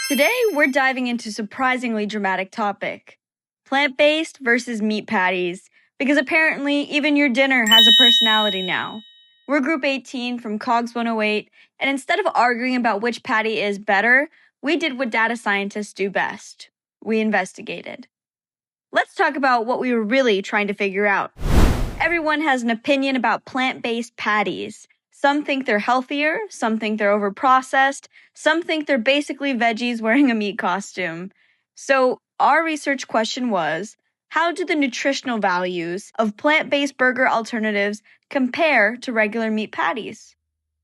Today, we're diving into a surprisingly dramatic topic: plant-based versus meat patties, because apparently even your dinner has a personality now. We're Group 18 from COGS 108, and instead of arguing about which patty is better, we did what data scientists do best. We investigated. Let's talk about what we were really trying to figure out. Everyone has an opinion about plant-based patties. Some think they're healthier, some think they're overprocessed, some think they're basically veggies wearing a meat costume. So, our research question was, how do the nutritional values of plant-based burger alternatives compare to regular meat patties?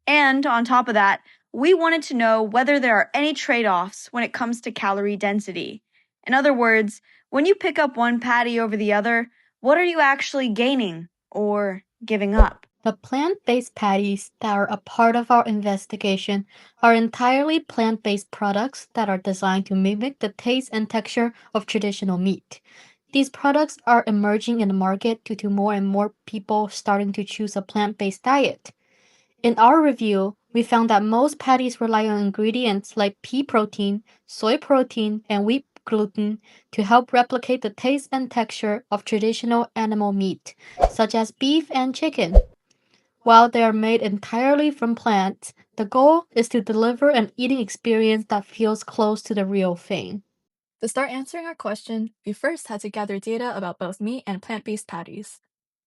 And on top of that, we wanted to know whether there are any trade-offs when it comes to calorie density. In other words, when you pick up one patty over the other, what are you actually gaining or giving up? The plant-based patties that are a part of our investigation are entirely plant-based products that are designed to mimic the taste and texture of traditional meat. These products are emerging in the market due to more and more people starting to choose a plant-based diet. In our review, we found that most patties rely on ingredients like pea protein, soy protein, and wheat gluten to help replicate the taste and texture of traditional animal meat, such as beef and chicken. While they are made entirely from plants, the goal is to deliver an eating experience that feels close to the real thing. To start answering our question, we first had to gather data about both meat and plant-based patties.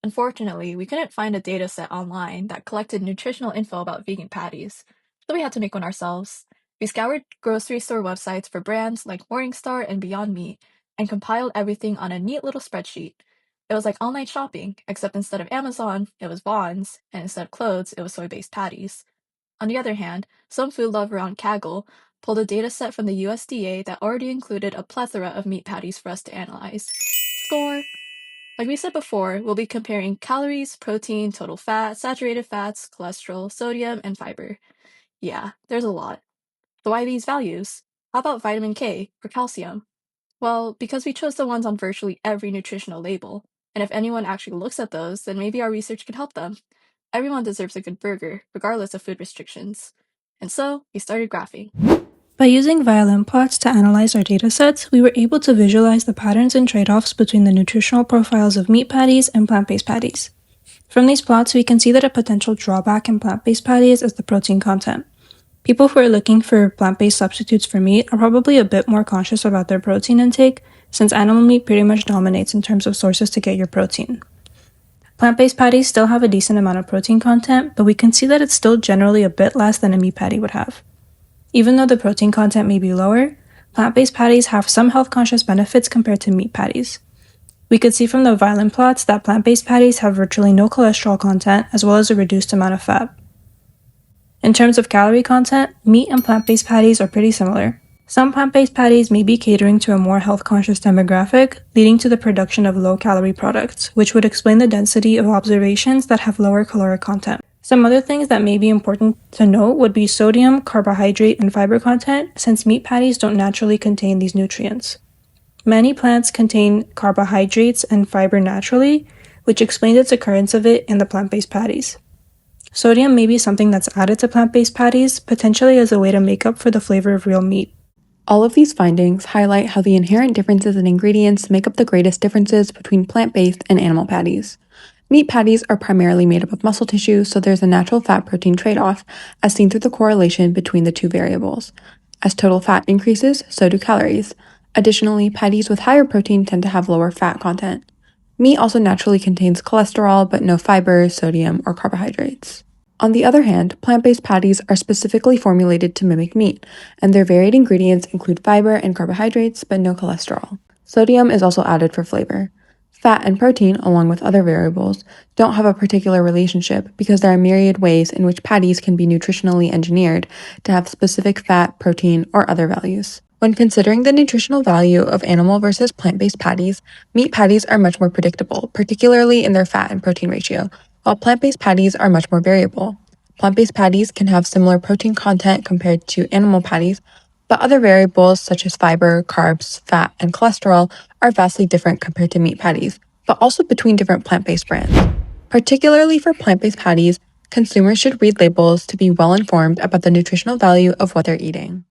Unfortunately, we couldn't find a data set online that collected nutritional info about vegan patties, so we had to make one ourselves. We scoured grocery store websites for brands like Morningstar and Beyond Meat and compiled everything on a neat little spreadsheet. It was like online shopping, except instead of Amazon, it was Vons, and instead of clothes, it was soy-based patties. On the other hand, some food lover on Kaggle pulled a dataset from the USDA that already included a plethora of meat patties for us to analyze. Score! Like we said before, we'll be comparing calories, protein, total fat, saturated fats, cholesterol, sodium, and fiber. Yeah, there's a lot. So why these values? How about vitamin K or calcium? Well, because we chose the ones on virtually every nutritional label, and if anyone actually looks at those, then maybe our research could help them. Everyone deserves a good burger, regardless of food restrictions. And so, we started graphing. By using violin plots to analyze our datasets, we were able to visualize the patterns and trade-offs between the nutritional profiles of meat patties and plant-based patties. From these plots, we can see that a potential drawback in plant-based patties is the protein content. People who are looking for plant-based substitutes for meat are probably a bit more conscious about their protein intake, since animal meat pretty much dominates in terms of sources to get your protein. Plant-based patties still have a decent amount of protein content, but we can see that it's still generally a bit less than a meat patty would have. Even though the protein content may be lower, plant-based patties have some health-conscious benefits compared to meat patties. We could see from the violin plots that plant-based patties have virtually no cholesterol content as well as a reduced amount of fat. In terms of calorie content, meat and plant-based patties are pretty similar. Some plant-based patties may be catering to a more health-conscious demographic, leading to the production of low-calorie products, which would explain the density of observations that have lower caloric content. Some other things that may be important to note would be sodium, carbohydrate, and fiber content, since meat patties don't naturally contain these nutrients. Many plants contain carbohydrates and fiber naturally, which explains its occurrence of it in the plant-based patties. Sodium may be something that's added to plant-based patties, potentially as a way to make up for the flavor of real meat. All of these findings highlight how the inherent differences in ingredients make up the greatest differences between plant-based and animal patties. Meat patties are primarily made up of muscle tissue, so there's a natural fat-protein trade-off, as seen through the correlation between the two variables. As total fat increases, so do calories. Additionally, patties with higher protein tend to have lower fat content. Meat also naturally contains cholesterol, but no fiber, sodium, or carbohydrates. On the other hand, plant-based patties are specifically formulated to mimic meat, and their varied ingredients include fiber and carbohydrates, but no cholesterol. Sodium is also added for flavor. Fat and protein, along with other variables, don't have a particular relationship because there are myriad ways in which patties can be nutritionally engineered to have specific fat, protein, or other values. When considering the nutritional value of animal versus plant-based patties, meat patties are much more predictable, particularly in their fat and protein ratio, while plant-based patties are much more variable. Plant-based patties can have similar protein content compared to animal patties, but other variables such as fiber, carbs, fat, and cholesterol are vastly different compared to meat patties, but also between different plant-based brands. Particularly for plant-based patties, consumers should read labels to be well informed about the nutritional value of what they're eating.